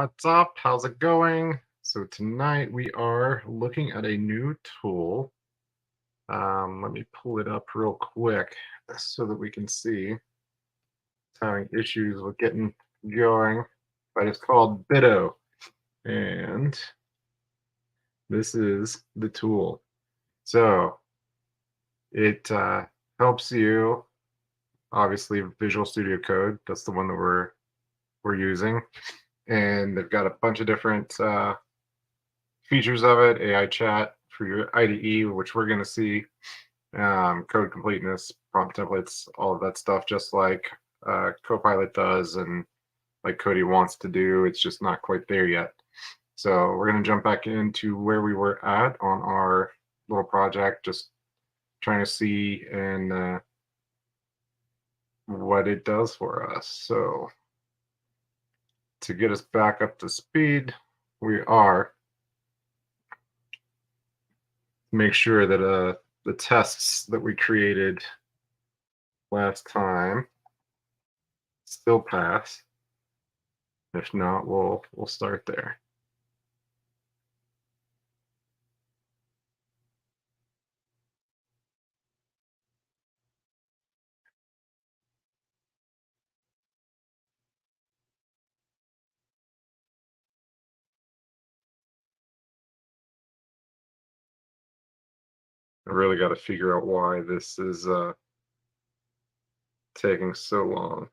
What's up? How's it going? So tonight we are looking at a new tool. Let me pull it up real quick so that we can see. It's having issues with getting going, but it's called Bito, and this is the tool. So it helps you, obviously, Visual Studio Code. That's the one that we're using, and they've got a bunch of different features of it, AI chat for your IDE, which we're going to see, code completeness, prompt templates, all of that stuff, just like Copilot does and like Cody wants to do. It's just not quite there yet. So we're going to jump back into where we were at on our little project, just trying to see and what it does for us. So to get us back up to speed, we are make sure that the tests that we created last time still pass. If not, we'll start there. I really got to figure out why this is taking so long.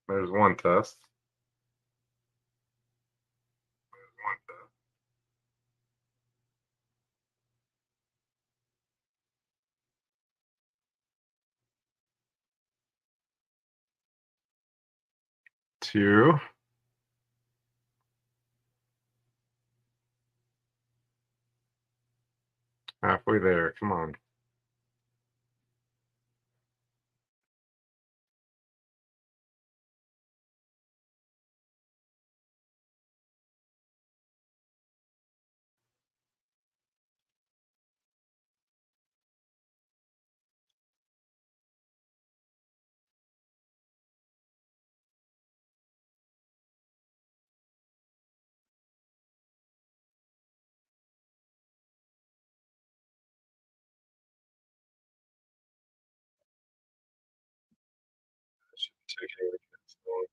There's one test. One test. Two. Halfway there. Come on. Should be taking it again soon.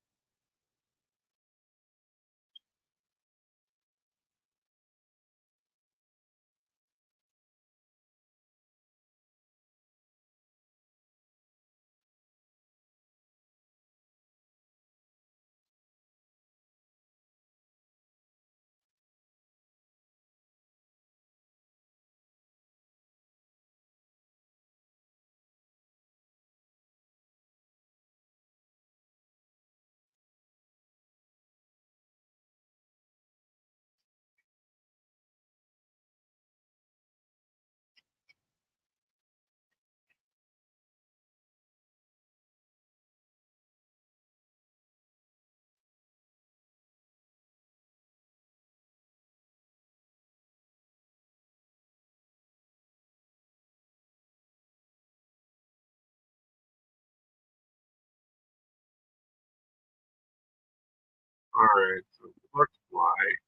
All right. So it looks like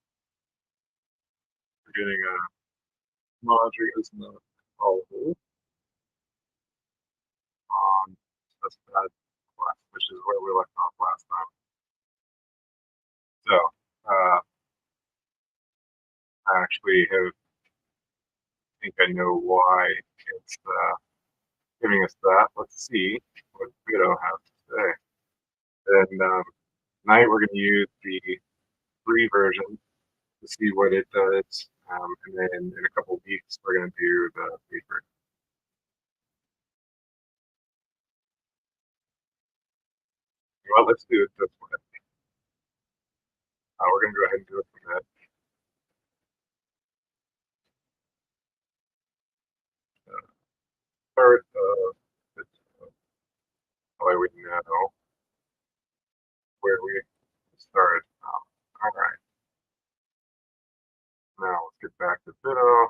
we're getting a laundry is not all on that's bad class, which is where we left off last time. So I actually think I know why it's giving us that. Let's see what Bito has to say. And tonight we're going to use the free version to see what it does. And then in a couple of weeks, we're going to do the paid version. Well, let's do it this way. We're going to go ahead and do it from that. Start this way we know where we started. All right. Now let's get back to Bito.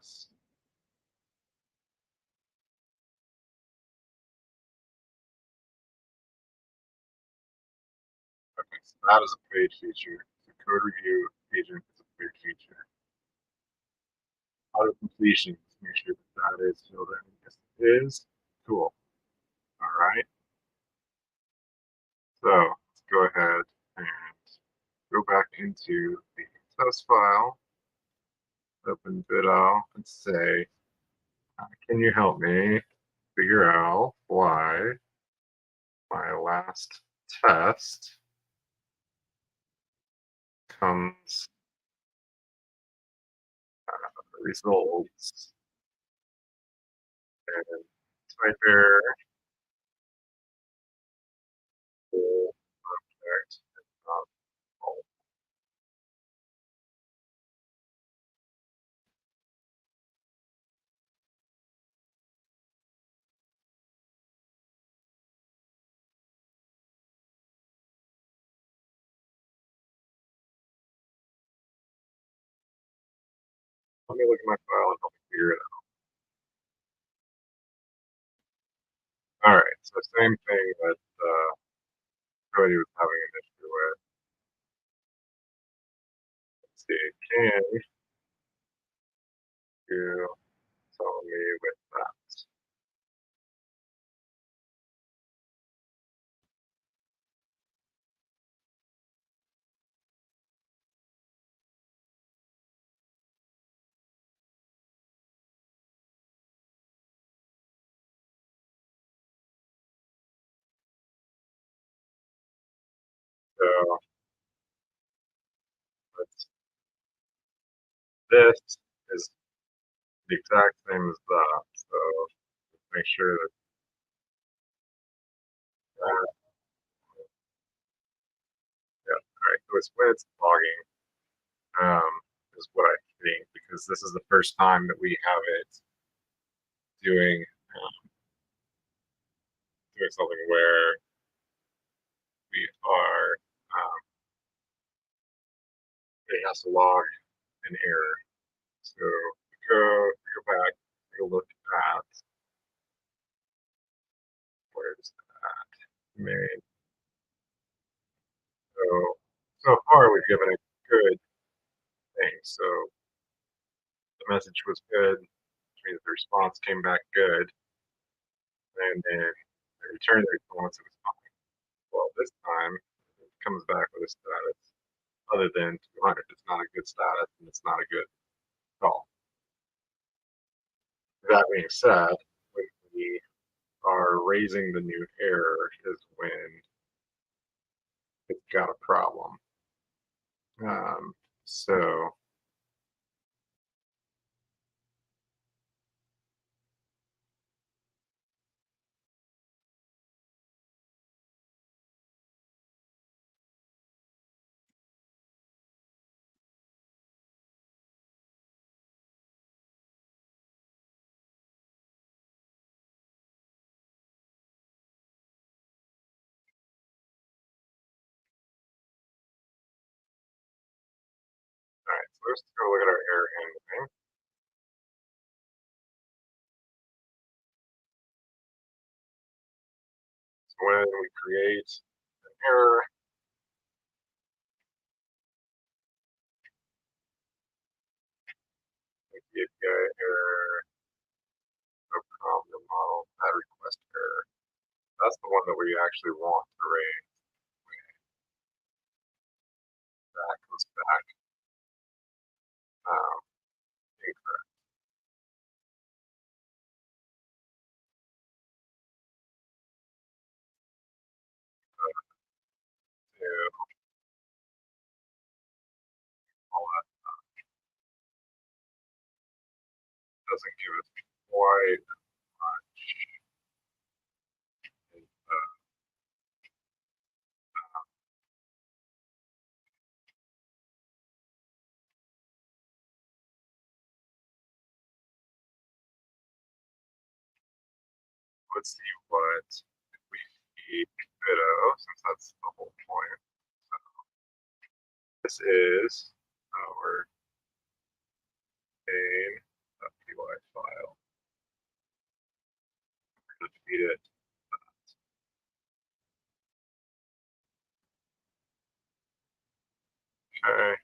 this. Okay, so that is a paid feature. The code review agent is a paid feature. Auto completion. Make sure that that is filled in. Yes, it is. Cool. All right. So let's go ahead and go back into the test file, open Bito, and say, can you help me figure out why my last test comes results and type error full object not full. Let me look at my file and help me figure it out. All right, so same thing that Cody was having an issue with. Let's see, can you tell me with that? So let's, this is the exact same as that. So make sure that that, yeah, all right. So it's when it's logging, um, is what I think, because this is the first time that we have it doing doing something where we are it has to log an error. So go back, take a look at where's that main. So far we've given a good thing. So the message was good, which means the response came back good, and then I returned the response, it was fine. Well, this time it comes back with a status other than 200. It's not a good status, and it's not a good call. That being said, when we are raising the new error is when it's got a problem. So all right, so let's go look at our error handling. So when we create an error, like the API error, no problem model, add request error. That's the one that we actually want to raise. That goes back um, incorrect. To all that doesn't give us quite much. Let's see what we feed Bito, since that's the whole point. This is our main py file. I'm going to feed it. Okay.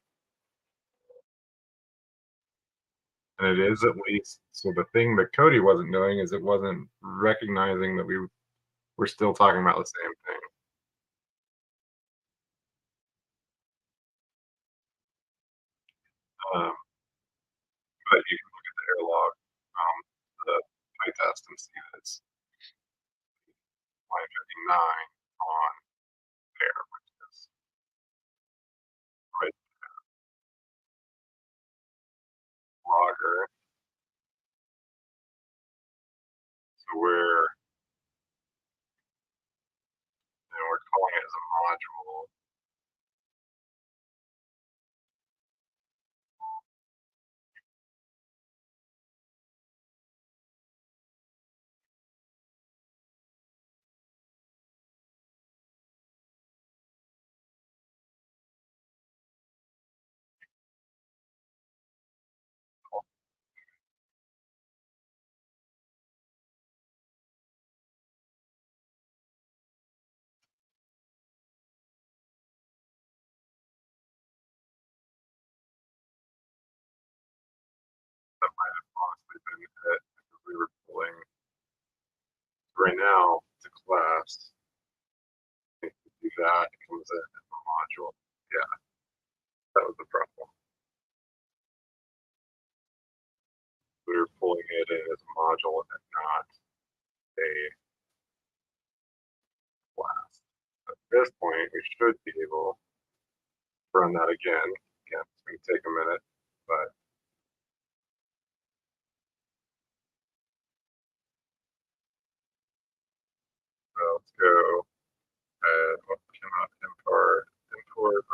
And it is at least, so the thing that Cody wasn't doing is it wasn't recognizing that we were still talking about the same thing. Um, but you can look at the error log, the PyTest and see that it's line 59 on there, which is right logger. So we're calling it as a module. That might have honestly been it because we were pulling right now to class. I think to do that, it comes in as a module. Yeah, that was the problem. We were pulling it in as a module and not a class. At this point, we should be able to run that again. Again, it's going to take a minute, but let's go. Cannot import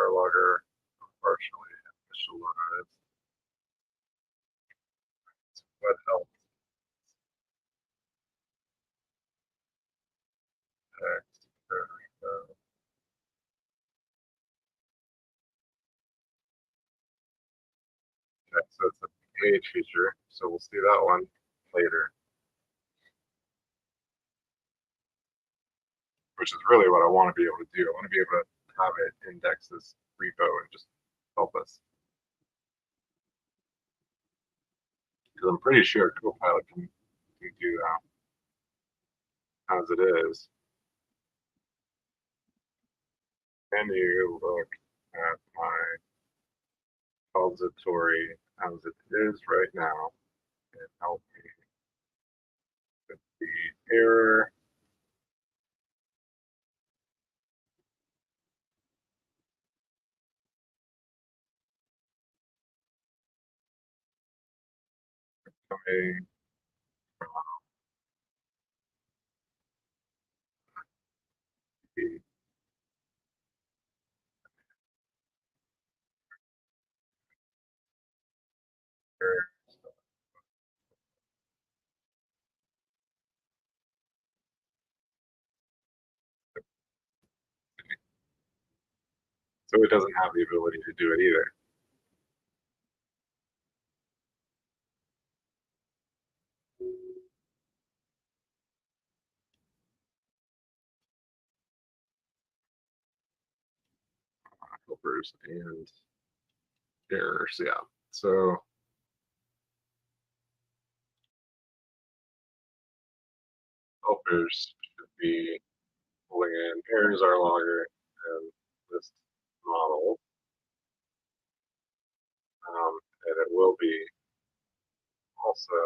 our logger partially initialized. What helps? Text. There we go. Okay, so it's a page feature. So we'll see that one later, which is really what I want to be able to do. I want to be able to have it index this repo and just help us. Because I'm pretty sure Copilot can do that as it is. Can you look at my repository as it is right now and help me with the error? Coming from the error. So it doesn't have the ability to do it either. Helpers and errors, yeah. So helpers should be pulling in errors are logger and list model. And it will be also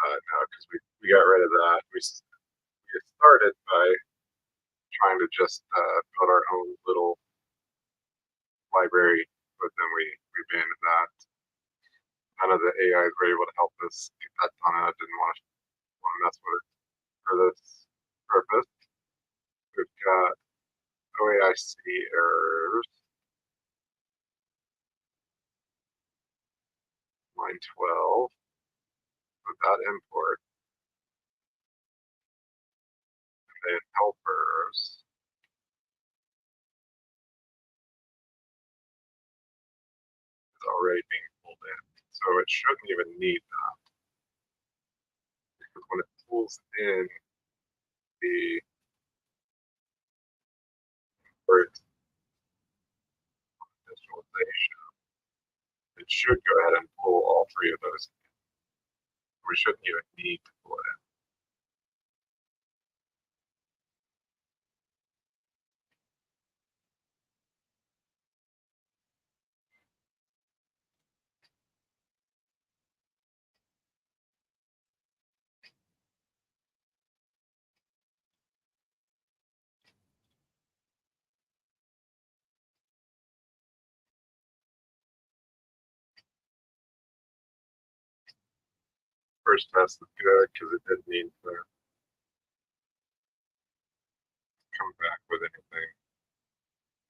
no, because we got rid of that. We started by trying to just build our own little library, but then we abandoned that. None of the AIs were able to help us get that done. I didn't want to mess with it for this purpose. We've got OAIC errors, line 12, without import, and then helpers. already being pulled in. So it shouldn't even need that. Because when it pulls in the first visualization, it should go ahead and pull all three of those in. We shouldn't even need to pull it in. First test is good because it didn't need to come back with anything.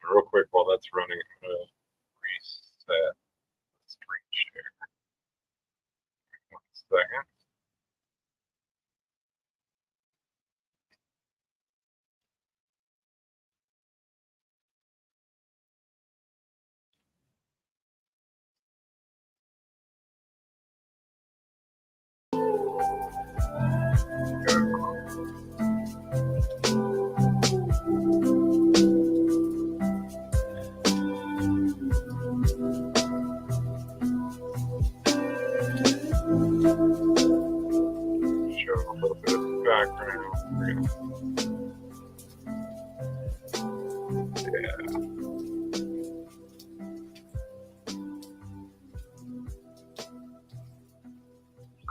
Real quick, while that's running, I'm going to reset the screen share. 1 second. Show a little bit of the background. Yeah.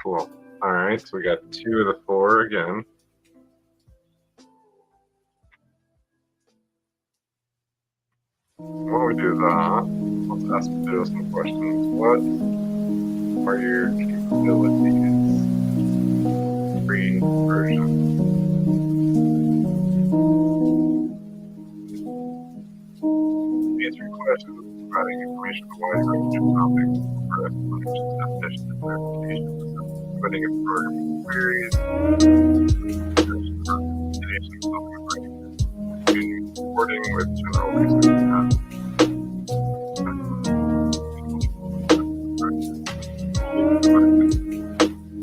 Cool. All right, so we got 2 of the 4 again. When we do that, let's ask Bito some questions. What are your capabilities? Free version. Answering questions, providing information on a wide range of topics for explanations, definitions, and clarifications, putting in programming queries, supporting with general research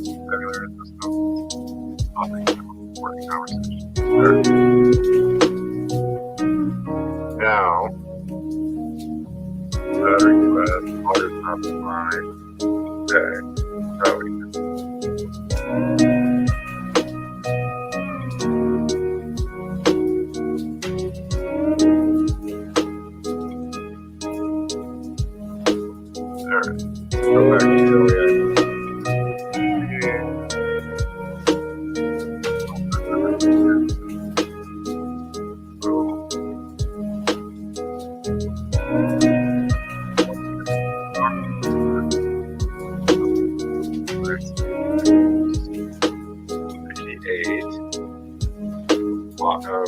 vocabulary systems, topics, supporting conversations. Now, the request, water top of mind, okay, how we do. Alright, go back to the way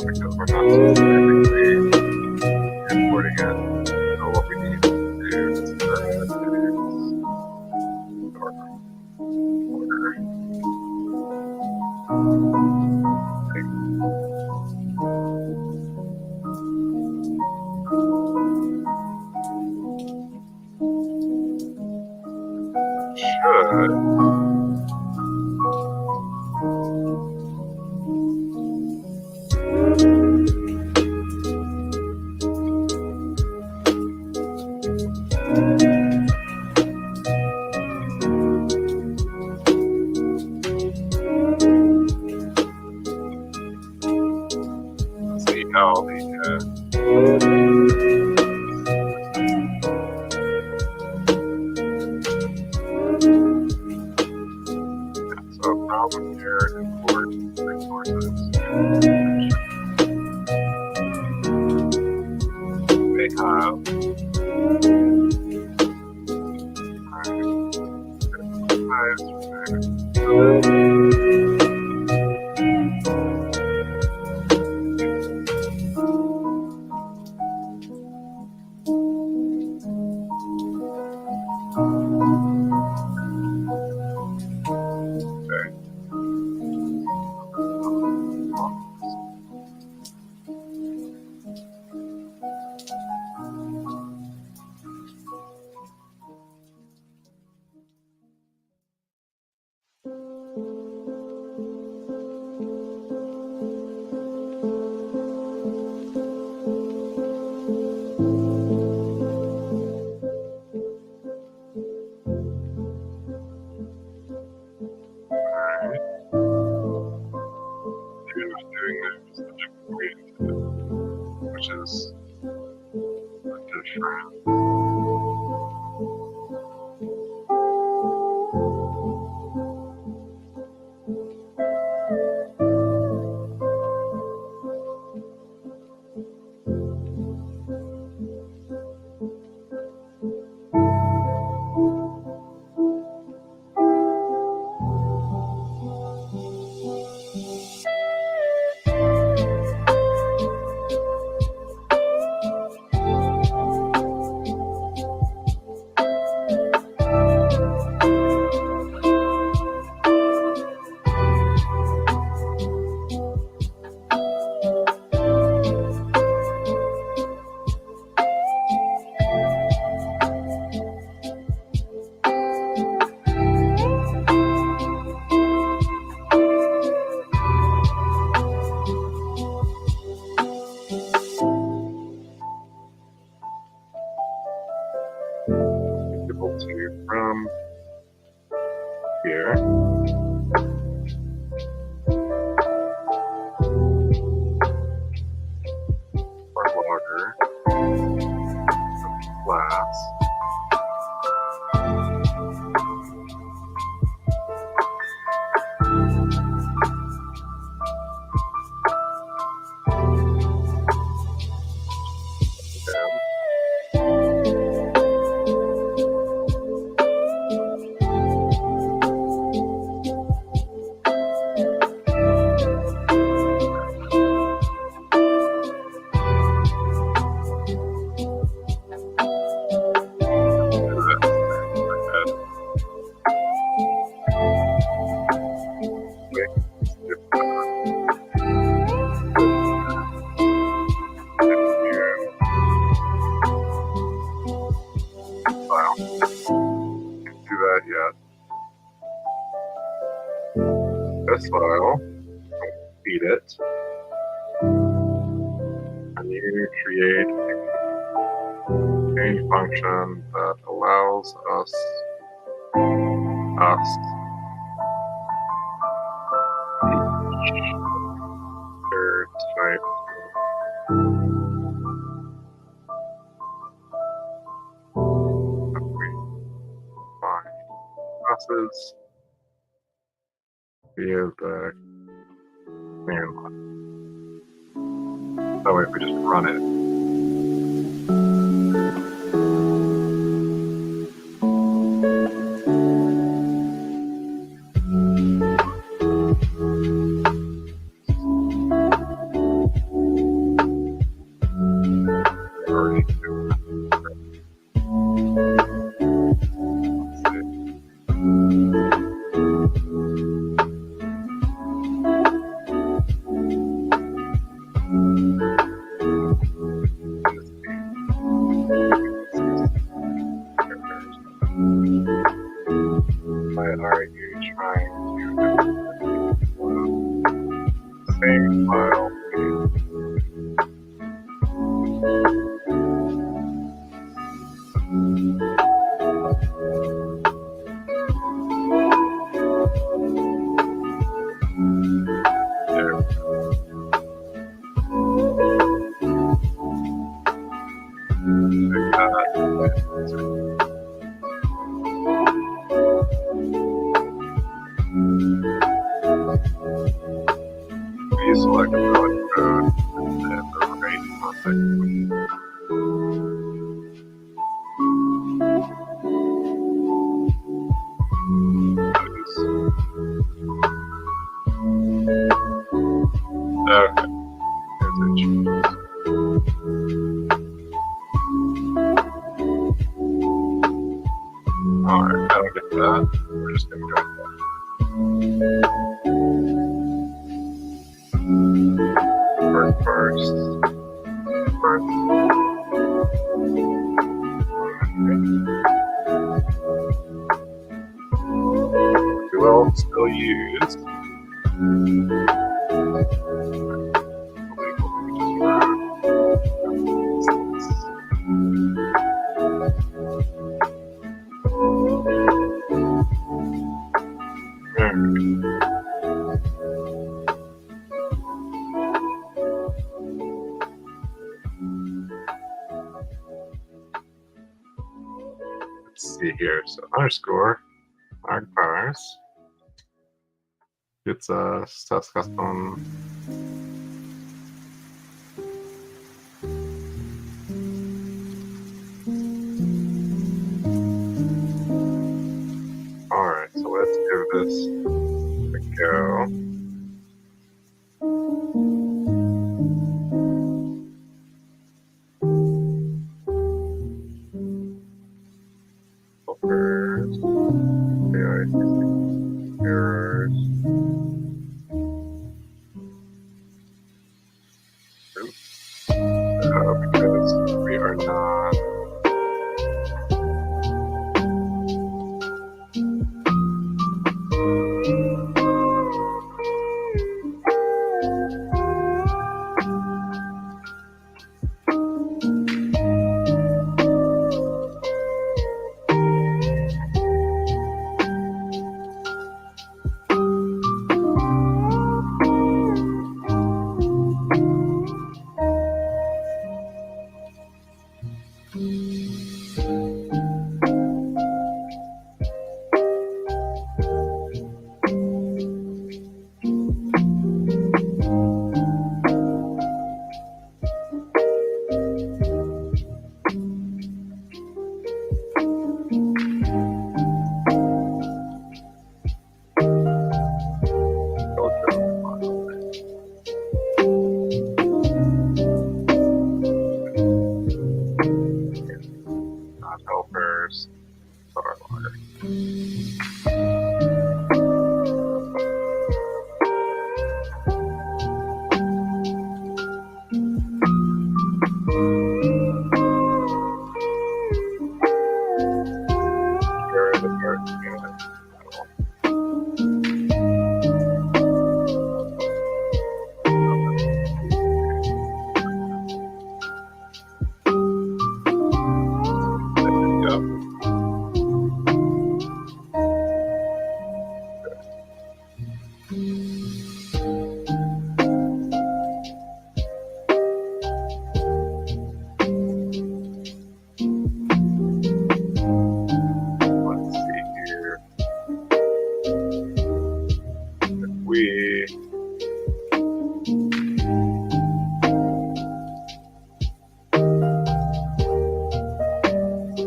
because we're not specifically importing it. So what we need to do is see how so problem here, import resources. They to from here. Our water, glass. This file, feed it, and you create a change function that allows us type find classes via the command line. That way, if we just run it, are you trying to same file? We select the code and the rate context. Okay. Alright, I don't get that. We're just going to drag that. First. We will still use let's see here. So underscore magpies gets us test custom. Alright, so let's give this a go. Errors. Because we are not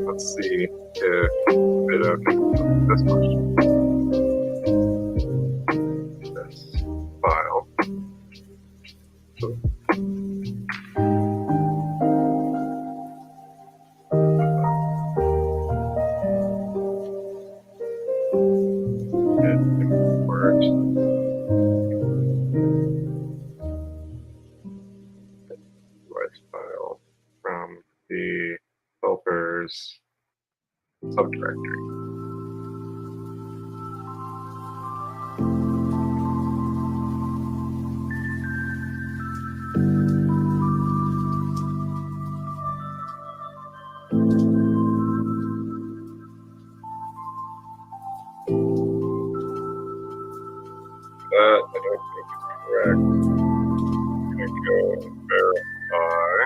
Let's see if Bito can do this much. This file. So, import voice file from the helpers subdirectory. That I don't think is correct. I'm going to go and verify.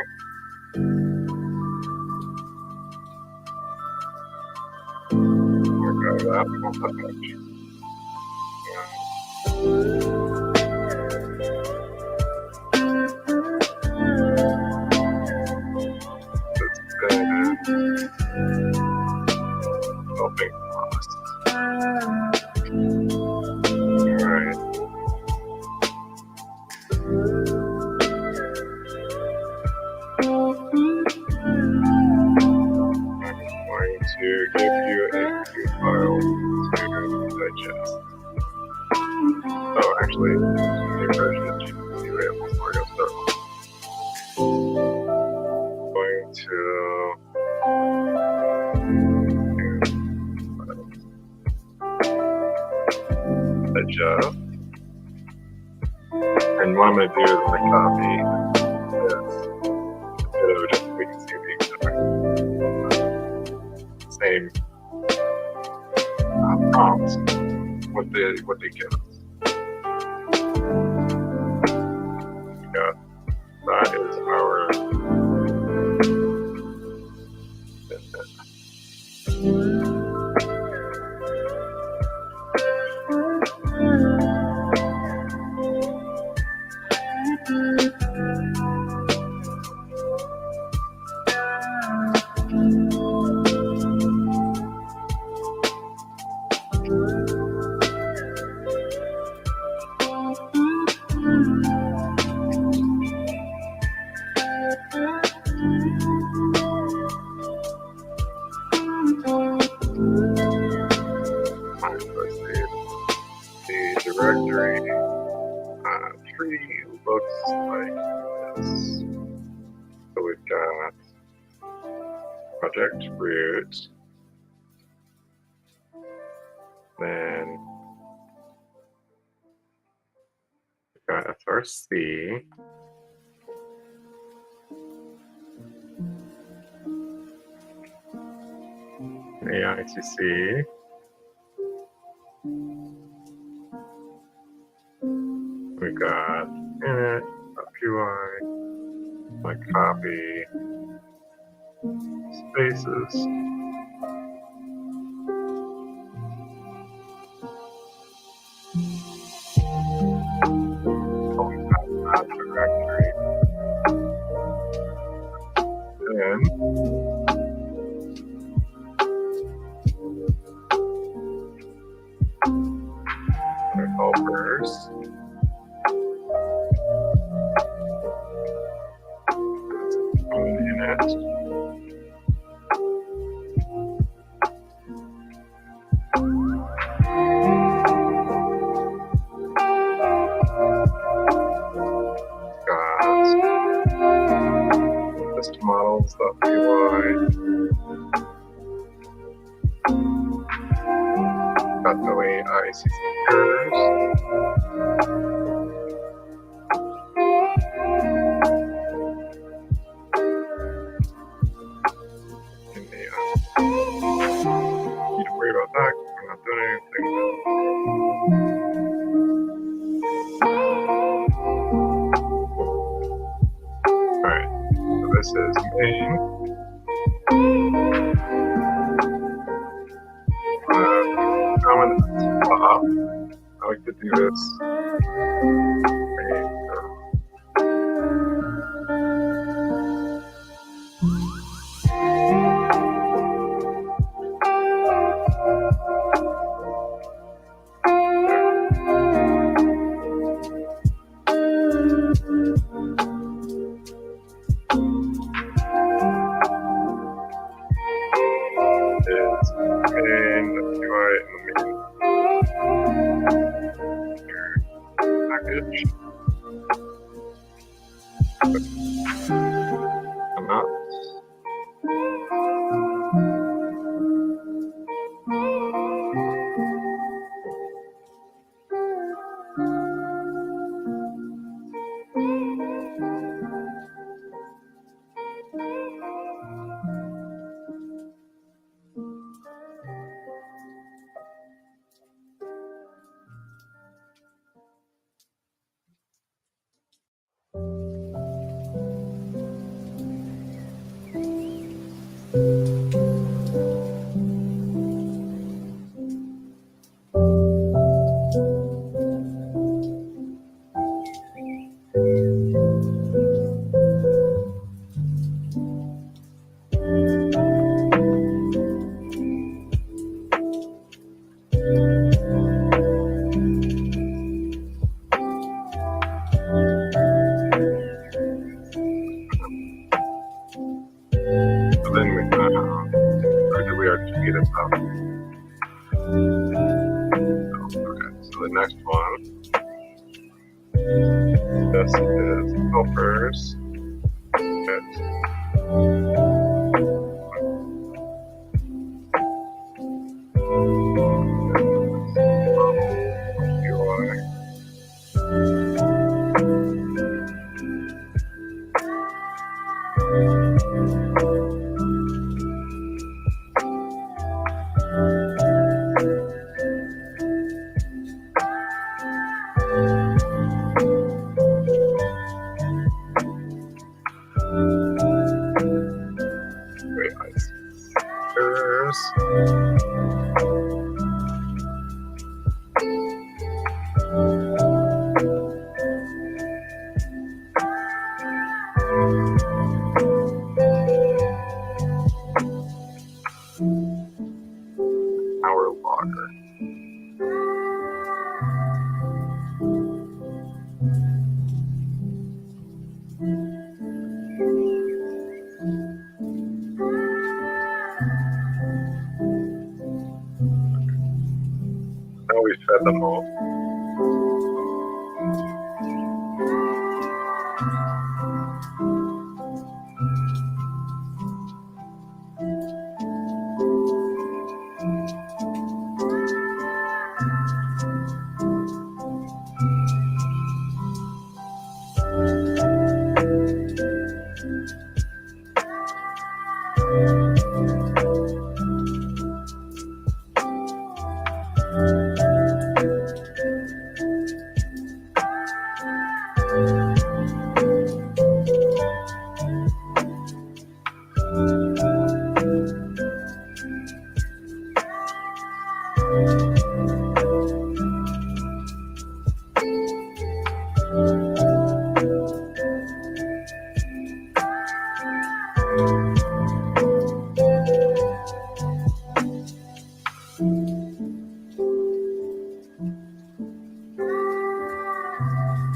That we won't have much. It's been helping us. Alright. I'm going to give you a new file to digest. Oh, actually, the version of GPT available before I go start. Going to adjust. And what I'm going to do is I'm going to copy this Bito just so we can see the same prompts what they give us. Yeah, that is our directory tree looks like this. So we've got project root, then we've got src, AICC, we've got init, .py, my copy, spaces, that directory, then our helpers, init, files.py. Got the way I see some errors. And need to worry about that. We're not doing anything. Alright, so this is main. Common at the top. I like to do this. Next one. This is helpers. Our logger. Now we fed them all.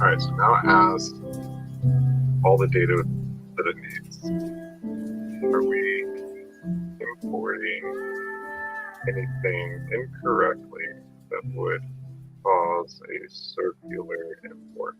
Alright, so now it has all the data that it needs. Are we importing anything incorrectly that would cause a circular import?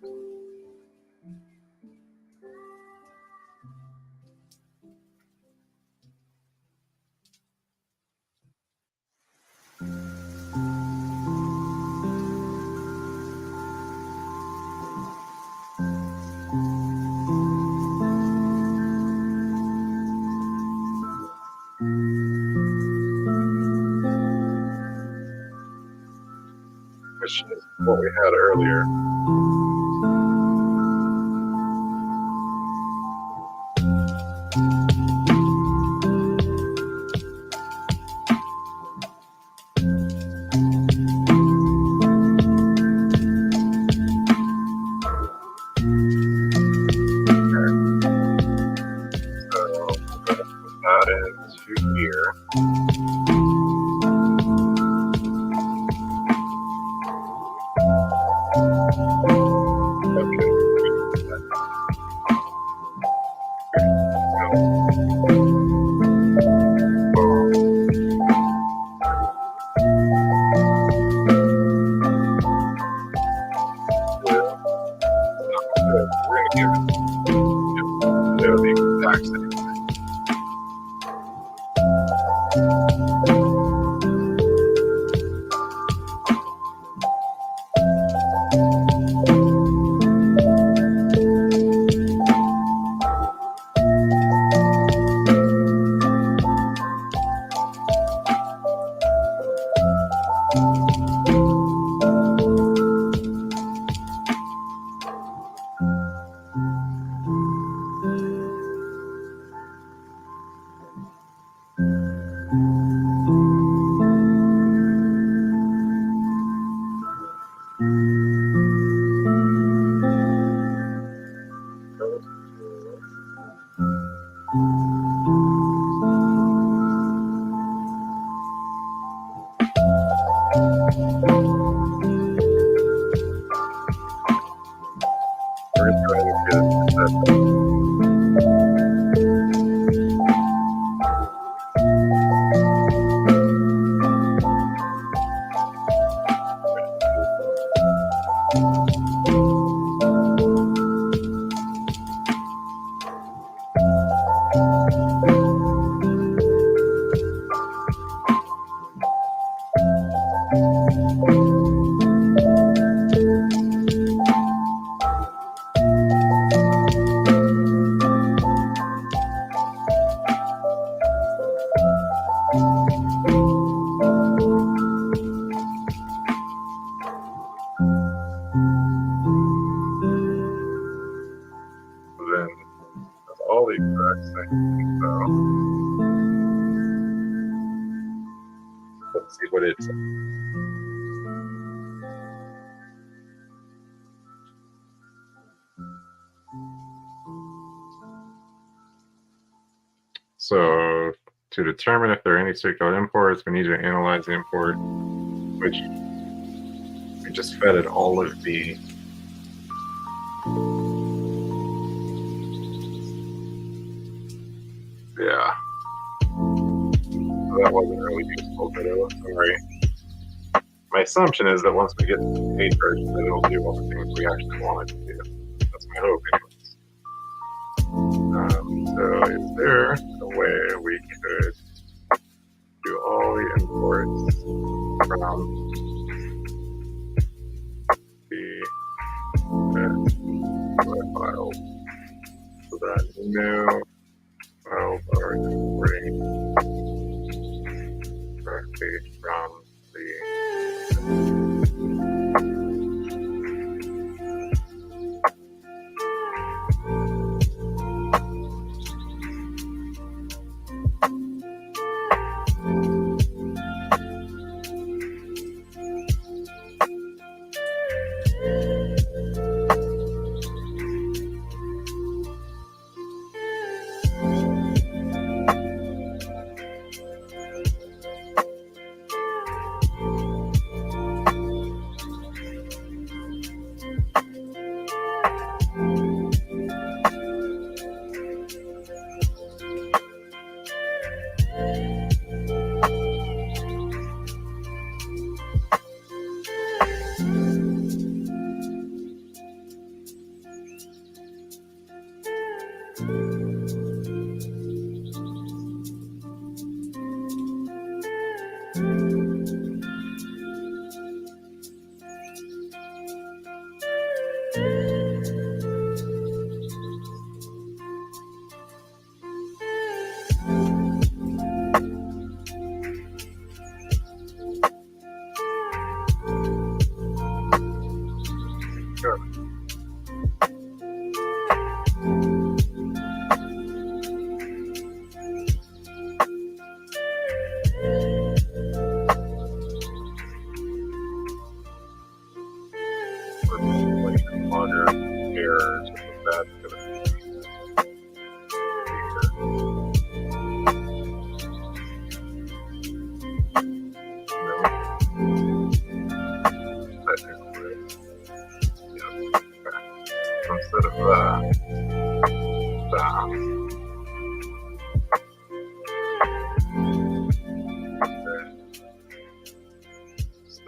partition is what we had earlier. Into here. Okay. We're going to give it the exact same thing. We're going to try to get it. Then that's all the exact same thing, so let's see what it's. So to determine if there are any circular imports, we need to analyze the import, which we just fed it all of the yeah. So that wasn't really useful, but sorry. My assumption is that once we get to the paid version, that it'll do all the things we actually want it to do. That's my hope, anyways. So is there a way we could do all the imports from the files so that new files are importing directly from the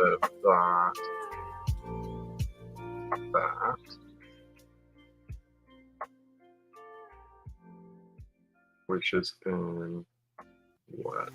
bit of that, which is in what?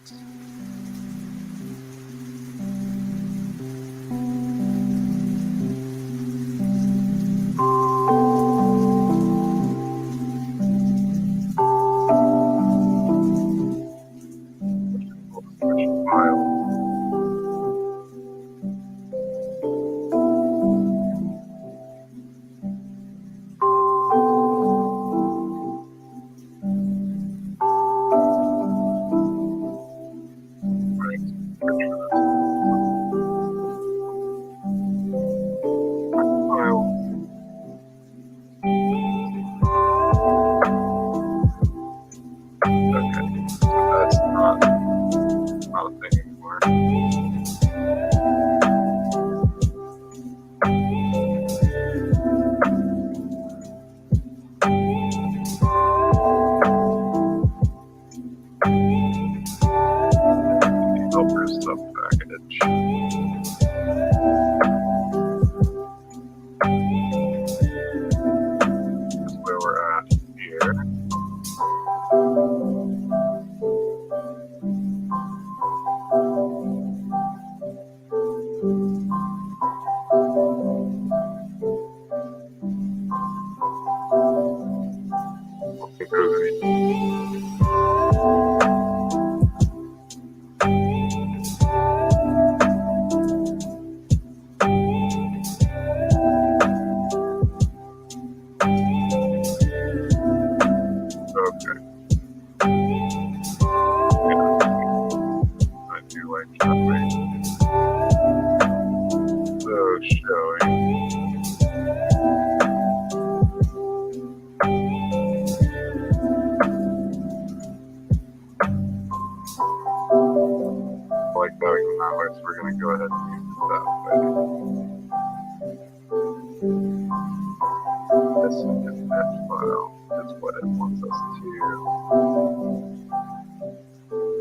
We're going to go ahead and use it that way. This image file is what it wants us to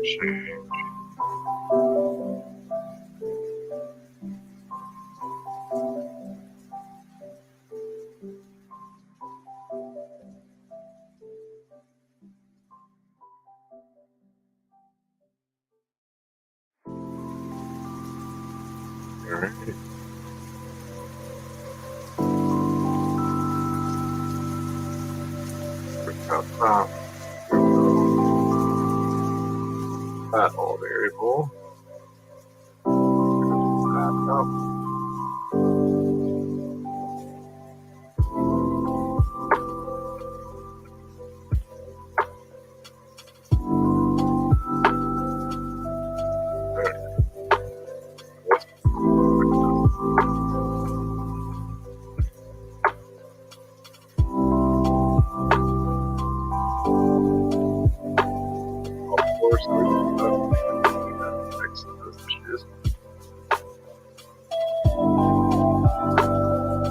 change. Alright. That all variable. That up.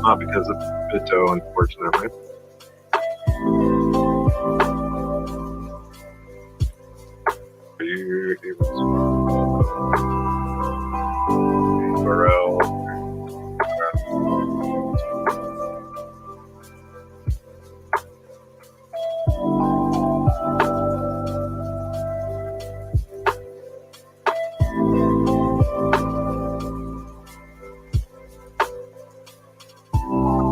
Not because of Bito, unfortunately. Are you able to URL?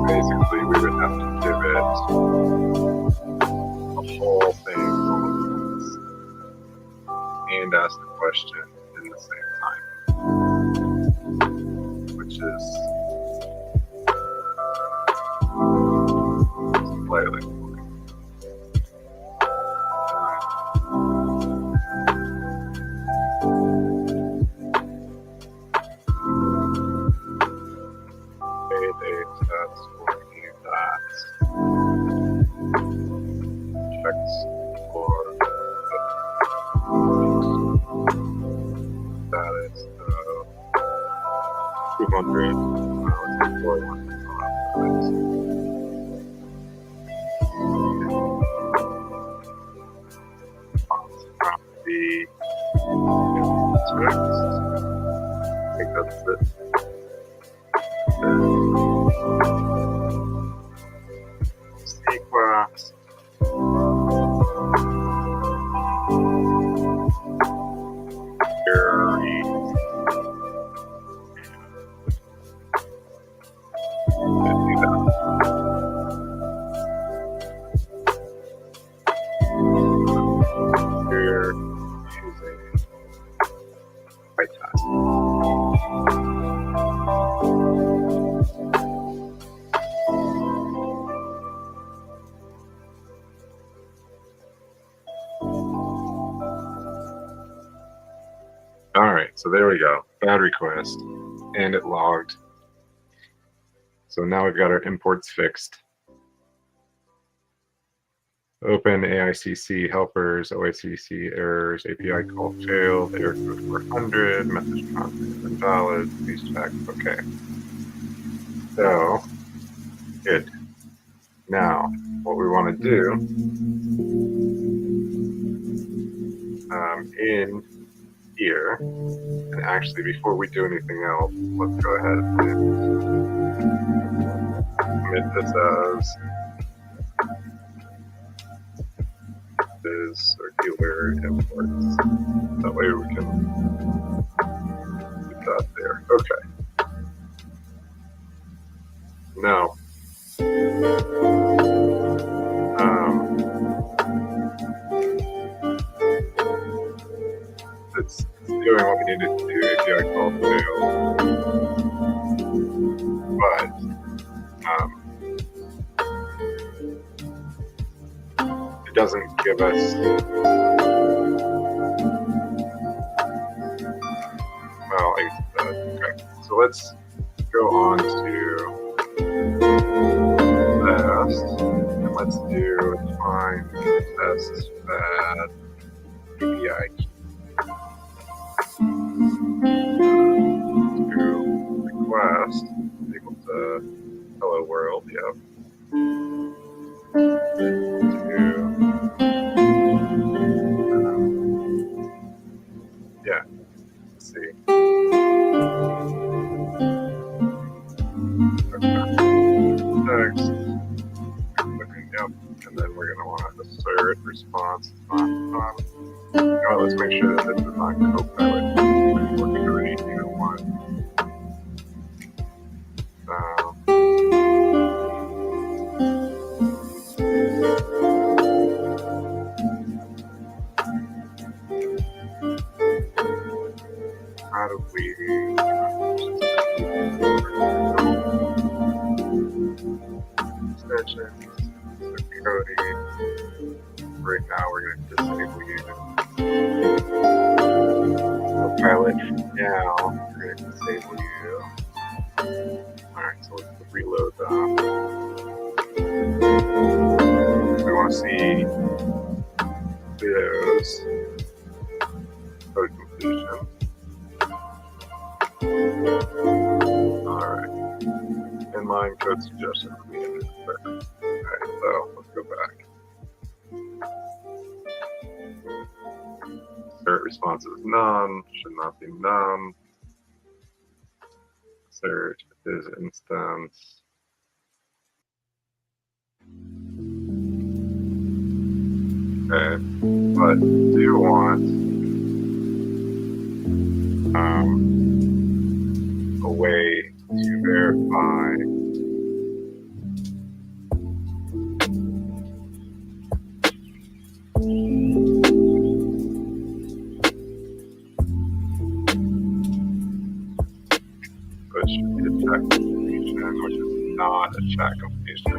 Basically, we would have to give it a whole thing and ask the question in the same time, which is slightly checks for status of 200. Let's say 400. The text. think that's it. Sequence. All right, so there we go. Bad request, and it logged. So now we've got our imports fixed. Open AICC helpers, OICC errors, API call failed, error code 400, message content invalid, please check. Okay. So, good. Now, what we want to do in here, and actually before we do anything else, let's go ahead and commit this as is circular imports. That way we can get that there. Okay. Now, it's doing what we needed to do, API call failed. But it doesn't give us okay. So let's go on to test, and let's do find test bad API key. To request equal to hello world, yep. Yeah, let's see. Text, yep, and then we're going to want to assert response on. Now let's make sure that this is on Copilot. How do we extensions, coding. Right now we're going to disable you. Copilot now, we're going to disable you. Alright, so let's reload that. We want to see videos, code completion. Alright. Inline code suggestion. Perfect. Alright, so let's go back. Assert response is none, should not be none. Assert is instance. Okay, but do you want a way to verify which should be a check completion, which is not a check completion.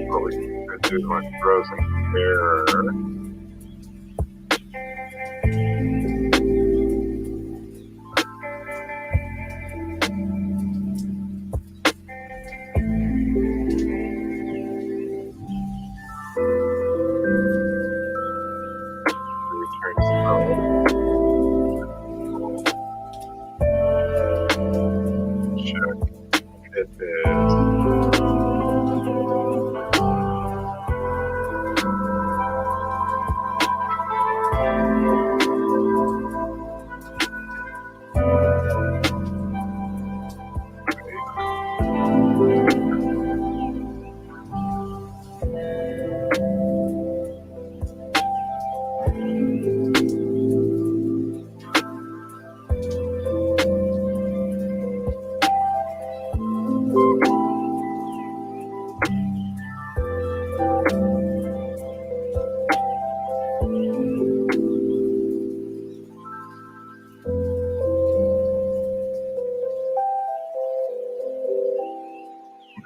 What we can do is like throws an error. Check if it is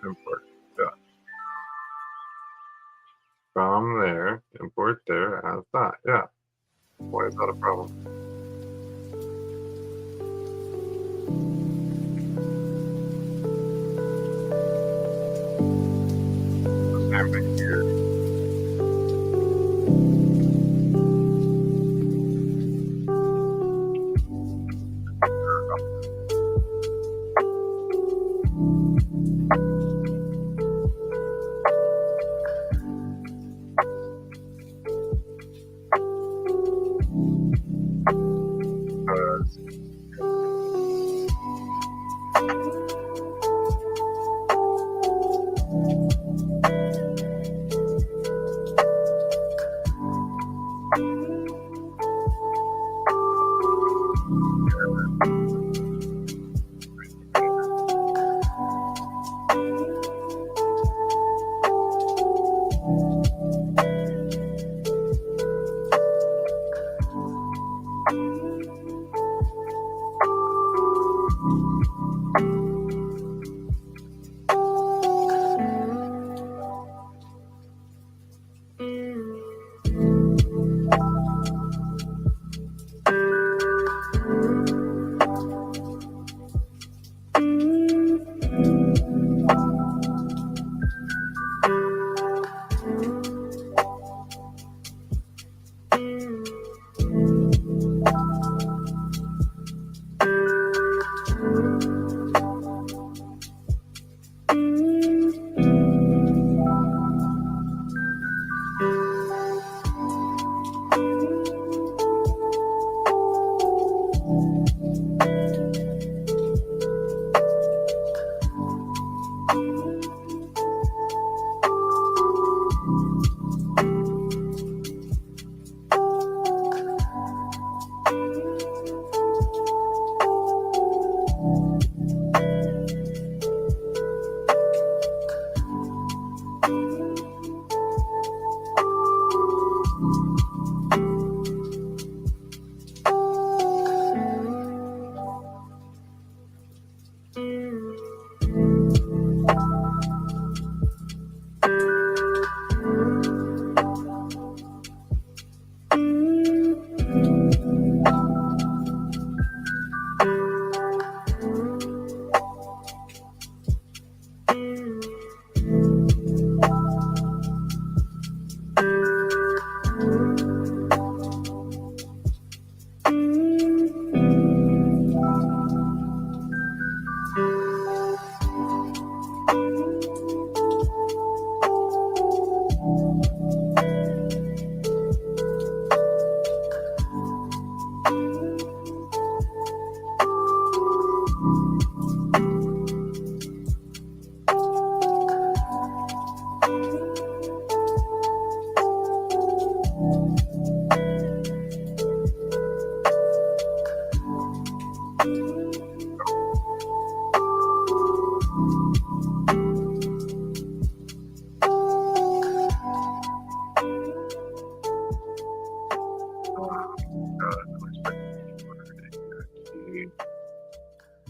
Import. Yeah. From there, import there as that. Yeah. Why is that a problem? Same thing here.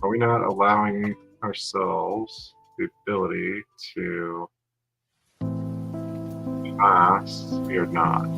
Are we not allowing ourselves the ability to pass? We are not.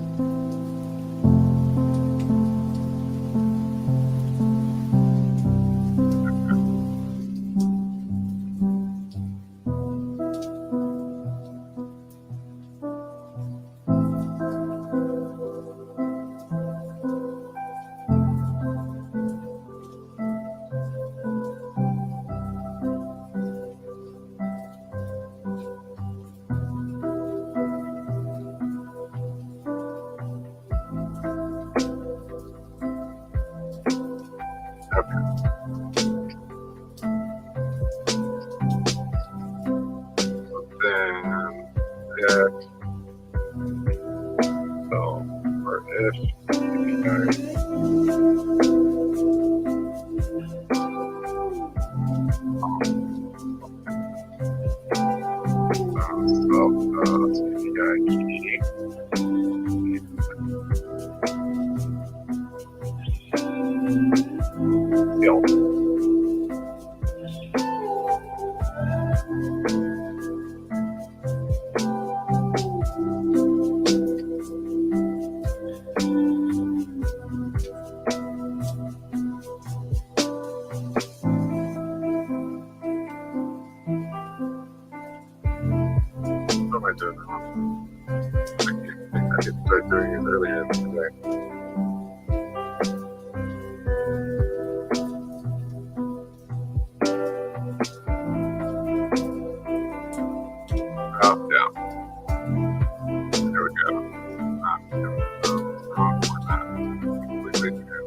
API key. Skill. What am I doing wrong? I could start doing it earlier today. Oh, yeah. There we go. Wrong format. Completely new.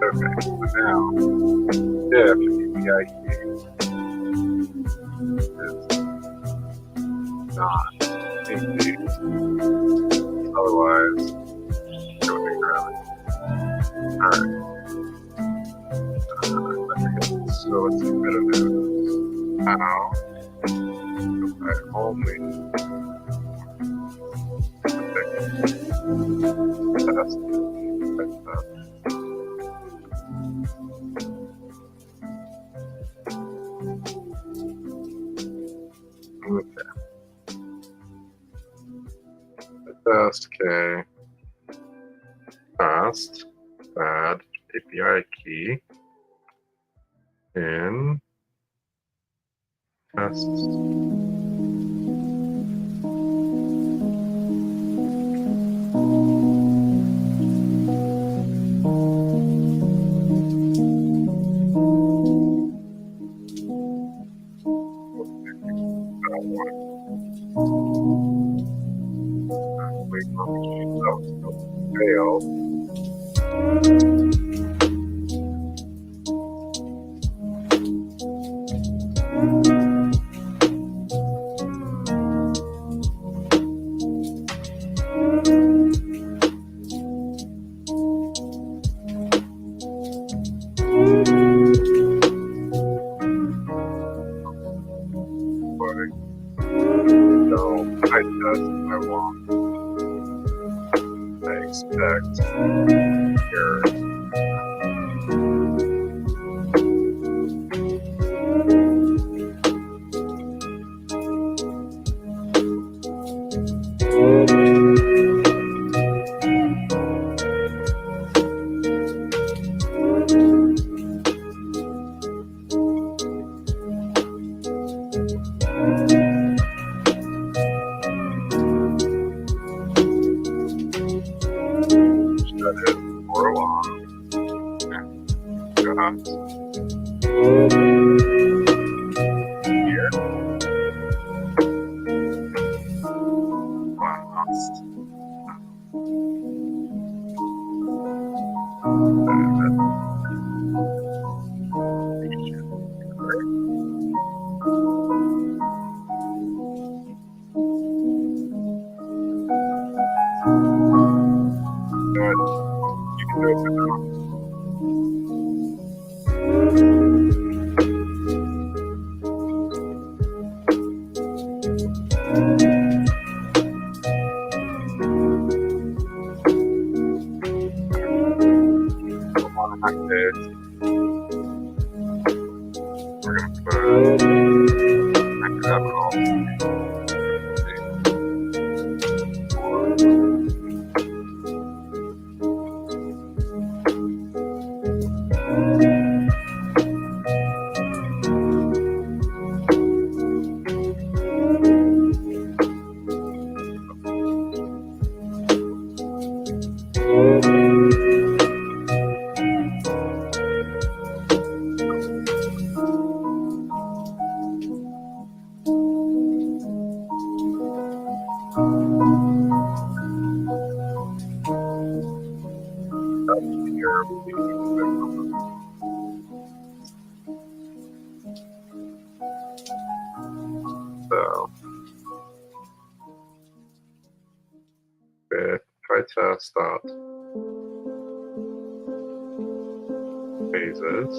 Okay, so now, if API key is not empty, otherwise, go figure out. Alright. So let's get rid of this. How? If I only test that. Okay. Test K. Fast. Add API key. In test. Fail. So I test I want. I expect errors. That is for a while. Here. Last. You can do it now. We're going to put capital. test out phases.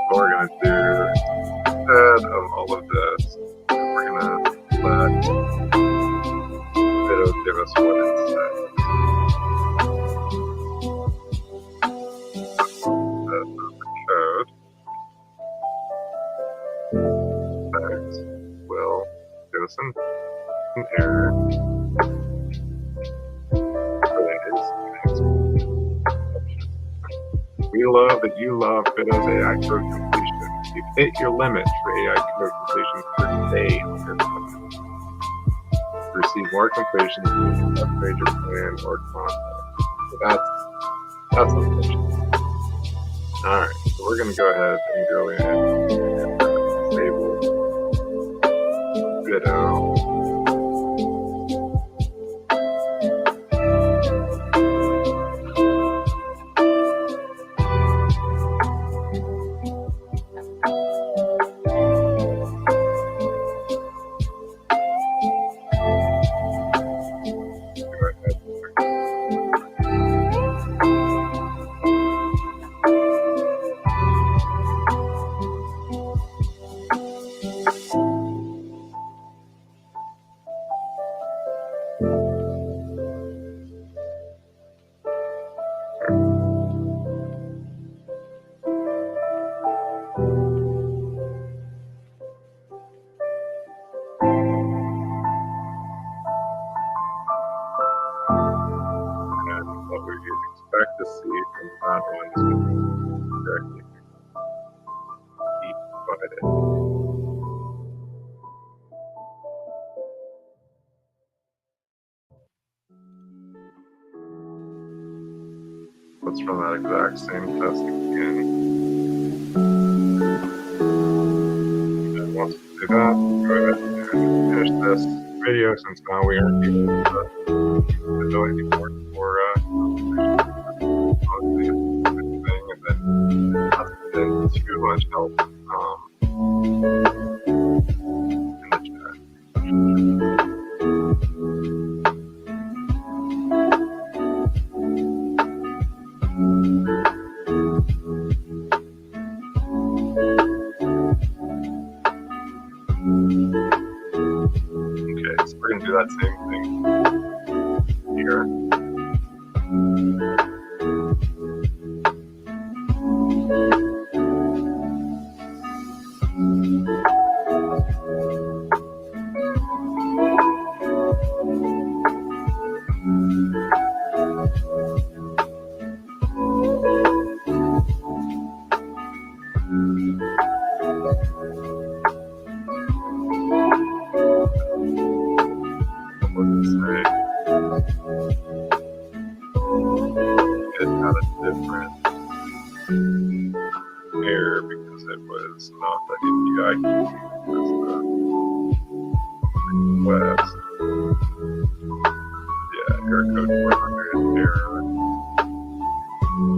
What we're going to do instead of all of this, we're going to let Bito give us what it says. That's the code. Next, will give us an error. We love that you love Bito's AI code completion. You've hit your limit for AI code completion per day. To receive more completions, you can upgrade your plan or contact. So that's the mission. Alright, so we're going to go ahead and go in and disable Bito. What we expect to see from that one is going to be directly divided. Let's run that exact same test again. And once we do that, go ahead and finish this video since now we aren't able to do anymore for thing, and then not been too much help in the chat. Okay, so we're going to do that same thing here. It had a different error because it was not the API key, it was the request. Yeah, error code 400, error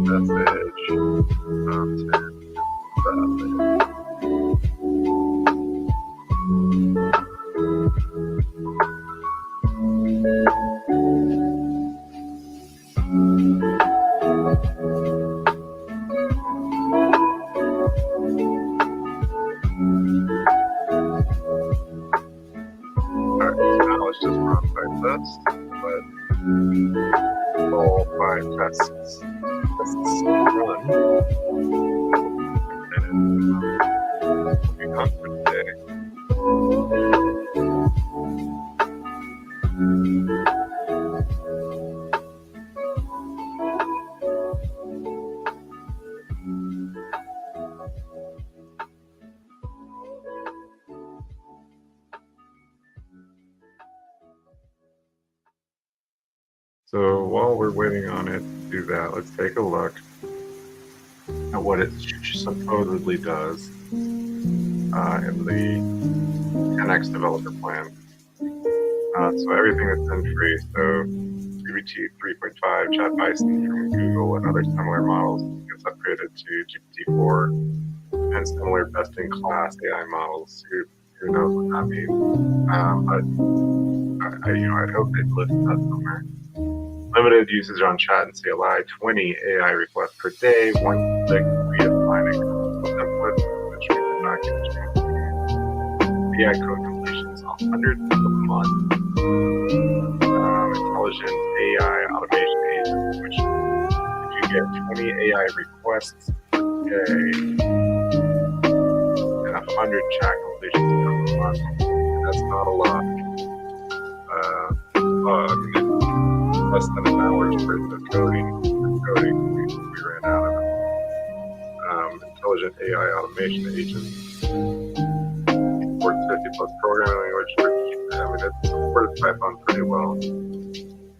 message, content, valid. process, but all 5 tests run. And we'll be done for today. So while we're waiting on it to do that, let's take a look at what it supposedly does in the 10x developer plan. So everything that's in free, so GPT 3.5, Chat Bison from Google and other similar models gets upgraded to GPT-4, and similar best-in-class AI models. Who knows what that means? But I'd hope they'd list that somewhere. Limited usage on chat and CLI, 20 AI requests per day, 1 click redefining templates, which we did not get a chance to do. AI code completions, 100 a month. Intelligent AI automation agents, which if you get 20 AI requests per day and 100 chat completions per month, that's not a lot. Less than an hour's worth of coding, we ran out of it. Intelligent AI automation agents, supports 50 plus programming language, which it supports Python pretty well.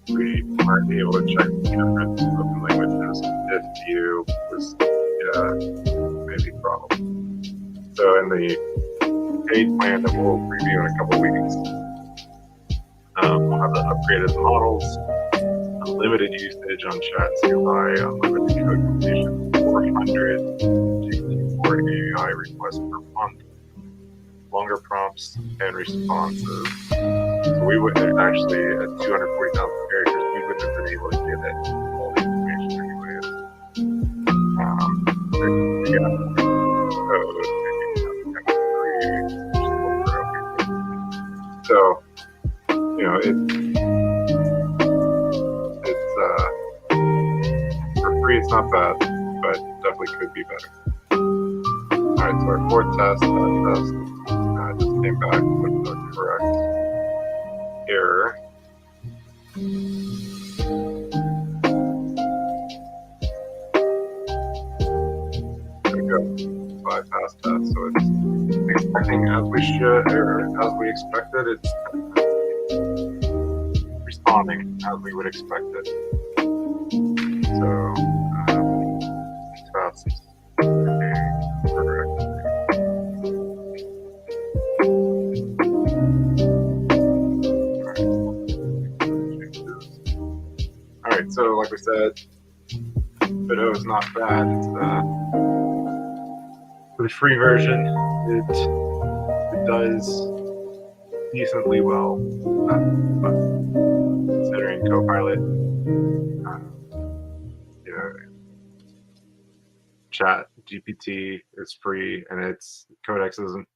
We aren't able to check different open languages. If you was maybe a problem. So in the paid plan that we'll review in a couple weeks, we'll have the upgraded models, unlimited usage on chat CLI, unlimited code completion, 400 GPT-4 AI requests per month, longer prompts and responses. So we would actually, at 240,000 characters, we wouldn't have been able to get it, all the information anyways. So, for free, it's not bad, but definitely could be better. Alright, so our fourth test, that test, just came back with the correct error. There we go, bypass test, so it's expecting as we should, or as we expected, it's responding as we would expect it. So, that's correct. Alright, so like we said, Bito is not bad. It's for the free version, it does decently well. Considering Copilot, Chat GPT is free and its codex isn't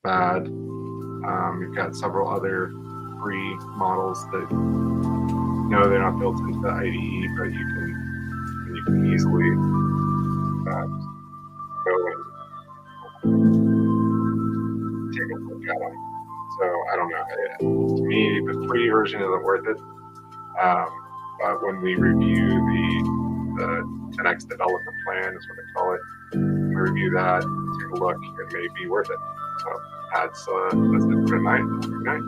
bad. You've got several other free models that they're not built into the IDE, but you can easily go and take a look at them. So I don't know. To me, the free version isn't worth it. But when we review the 10x developer plan, is what they call it, we review that, take a look, it may be worth it. So that's it for tonight. Good night.